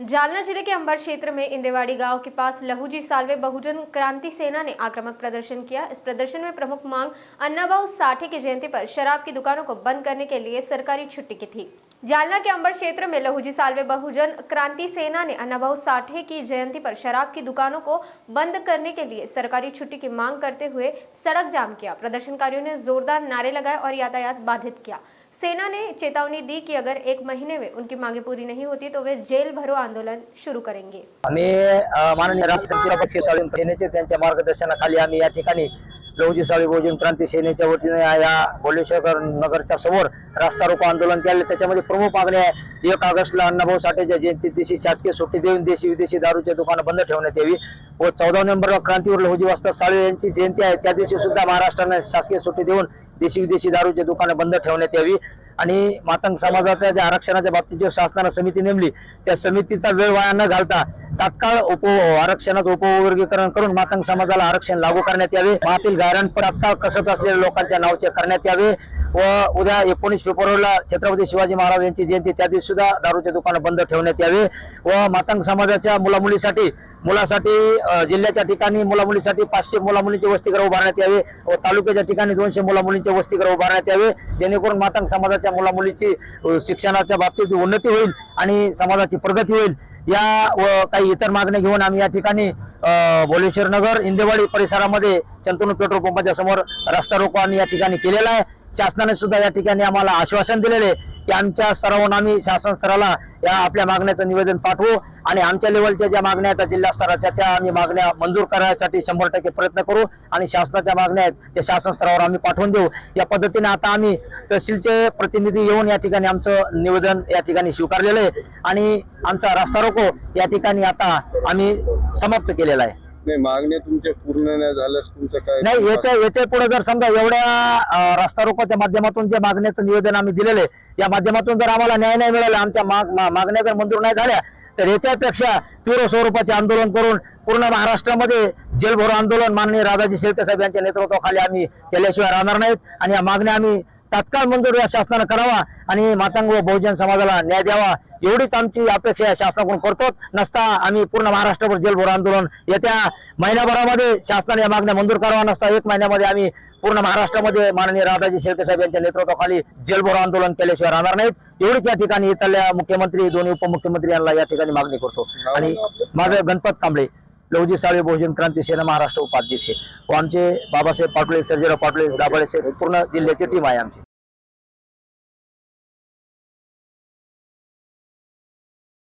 जालना जिले के अंबर क्षेत्र में इंदेवाड़ी गांव के पास लहूजी साल्वे बहुजन क्रांति सेना ने आक्रामक प्रदर्शन किया। इस प्रदर्शन में प्रमुख मांग अन्नाभाऊ साठे की जयंती पर शराब की दुकानों को बंद करने के लिए सरकारी छुट्टी की थी। जालना के अंबर क्षेत्र में लहूजी साल्वे बहुजन क्रांति सेना ने अन्नाभाऊ साठे की जयंती पर शराब की दुकानों को बंद करने के लिए सरकारी छुट्टी की मांग करते हुए सड़क जाम किया। प्रदर्शनकारियों ने जोरदार नारे लगाए और यातायात बाधित किया। सेना ने चेतावनी दी कि अगर 1 महीने में उनकी मांगे पूरी नहीं होती तो वे जेल भरो आंदोलन शुरू करेंगे। आम्ही माननीय राष्ट्रपती बक्षी साळवे सेनेचे त्यांच्या मार्गदर्शनाखाली आम्ही या ठिकाणी लहूजी साळवे बहुजन क्रांती सेनेच्या वतीने या बोलेश्वर नगरच्या समोर रास्ता रोको आंदोलन केले। त्याच्यामध्ये प्रमुख मागणी आहे 1 ऑगस्टला अण्णाभाऊ साठेच्या जयंती दिवशी शासकीय सुट्टी देऊन देशी विदेशी दारूचे दुकानं बंद ठेवण्यात यावी व 14 नोव्हेंबरला क्रांतीवीर लहूजी वस्ताद साळवे यांची जयंती आहे त्या दिवशी सुद्धा महाराष्ट्राने शासकीय सुट्टी देऊन देशी विदेशी दारूचे दुकानं बंद ठेवण्यात यावी आणि मातंग समाजाच्या ज्या आरक्षणाच्या बाबतीत जो शासनाने समिती नेमली त्या समितीचा वेळ वाया न घालता तात्काळ आरक्षणाचं उपवर्गीकरण करून मातंग समाजाला आरक्षण लागू करण्यात यावे। मातील गायरान तात्काळ कसत असलेल्या लोकांच्या नावचे करण्यात यावे व उद्या 19 फेब्रुवारीला छत्रपती शिवाजी महाराज यांची जयंती त्या दिवशी सुद्धा दारूचे दुकानं बंद ठेवण्यात यावे व मातंग समाजाच्या मुलासाठी जिल्ह्याच्या ठिकाणी मुलामुलीसाठी 500 मुलामुलींचे वसतिगृह उभारण्यात यावे व तालुक्याच्या ठिकाणी 200 मुलामुलींचे वसतिगृह उभारण्यात यावे जेणेकरून मातंग समाजाच्या मुलामुलीची शिक्षणाच्या बाबतीत उन्नती होईल आणि समाजाची प्रगती होईल। या व काही इतर मागण्या घेऊन आम्ही या ठिकाणी बोलेश्वर नगर इंदेवाडी परिसरामध्ये चंतनू पेट्रोल पंपाच्या समोर रस्ता रोको आम्ही या ठिकाणी केलेला आहे। शासनाने सुद्धा या ठिकाणी आम्हाला आश्वासन दिलेले की आमच्या स्तरावरून आम्ही शासन स्तराला या आपल्या मागण्याचं निवेदन पाठवू आणि आमच्या लेवलच्या ज्या मागण्या आहेत जिल्हा स्तराच्या त्या आम्ही मागण्या मंजूर करण्यासाठी 100% प्रयत्न करू आणि शासनाच्या मागण्या आहेत त्या शासन स्तरावर आम्ही पाठवून देऊ। या पद्धतीने आता आम्ही तहसीलचे प्रतिनिधी येऊन या ठिकाणी आमचं निवेदन या ठिकाणी स्वीकारलेलं आहे आणि आमचा रस्ता रोको या ठिकाणी आता आम्ही समाप्त केलेला आहे। नाही मागण्या तुमच्या पूर्ण नाही झाल्यास तुमचं काय नाही याच्या पुढे जर समजा एवढ्या रस्ता रोकोच्या माध्यमातून जे मागण्याचं निवेदन आम्ही दिलेले या माध्यमातून जर आम्हाला न्याय नाही मिळाला आमच्या मागण्या जर मंजूर नाही झाल्या तर याच्यापेक्षा तीव्र स्वरूपाचे आंदोलन करून पूर्ण महाराष्ट्रामध्ये जेलभरो आंदोलन माननीय राधाजी शेळके साहेब यांच्या नेतृत्वाखाली आम्ही केल्याशिवाय राहणार नाहीत आणि या मागण्या आम्ही तात्काळ मंजूर या शासनाने करावा आणि मातंग व बहुजन समाजाला न्याय द्यावा एवढीच आमची अपेक्षा या शासनाकडून करतो। नसता आम्ही पूर्ण महाराष्ट्रभर जेलभरो आंदोलन येत्या महिन्याभरामध्ये शासनाने या मागण्या मंजूर करावा नसता 1 महिन्यामध्ये आम्ही पूर्ण महाराष्ट्रामध्ये माननीय राधाजी शेळके साहेब यांच्या नेतृत्वाखाली जेलभरो आंदोलन केल्याशिवाय राहणार नाहीत एवढीच या ठिकाणी इथल्या मुख्यमंत्री दोन्ही उपमुख्यमंत्री यांना या ठिकाणी मागणी करतो। आणि माझं गणपत कांबळे लहूजी साळवे बहुजन क्रांती सेना महाराष्ट्र उपाध्यक्ष व आमचे बाबासाहेब पाटोळे सर्जेराव पाटोळे दाभाडे पूर्ण जिल्ह्याची टीम आहे आमची।